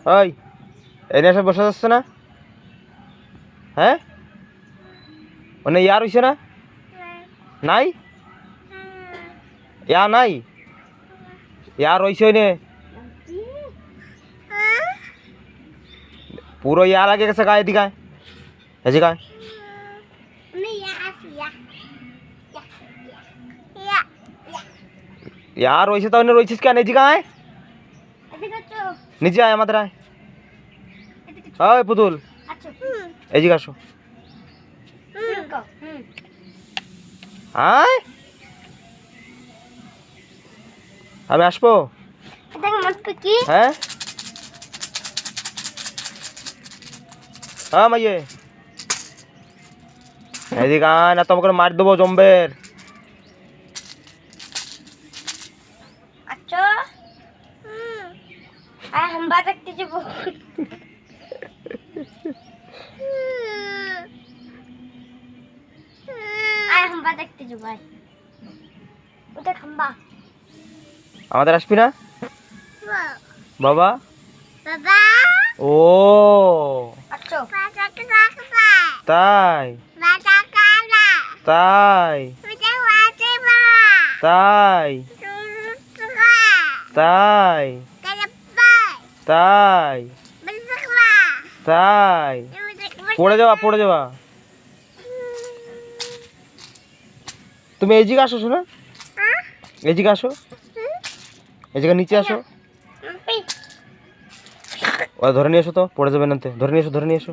ওই এনে এসে বসে যাচ্ছে না? হ্যাঁ, মানে ইয়ার হইছে না? নাই ইয়া নাই, ইয়ার হইছে নে পুরো ইয়া লাগে গেছে গায়ে দিকায় এসে গায়ে यार वैसे तो उन्हें रोइसिस क्या निजी कहाँ है? नीचे आया मत रहा है। ओए पुतुल एजी का शो हाँ हमें आशपो हैं हाँ मैं एजी कहाँ ना तो मगर मार दो जम्बेर हम बात करते जब हम बात करते जब भाई उधर खंबा আমাদের আসবি না বাবা বাবা ও আচ্ছা তাই তাই তাই তাই তাই তাই পড়ে যাওয়া তুমি এই দিকে আসো শোনা এই দিকে আসো এই জায়গা নিচে আসো ও ধরে নিয়ে এসো তো পড়ে যাবে না ধরে নিয়ে এসো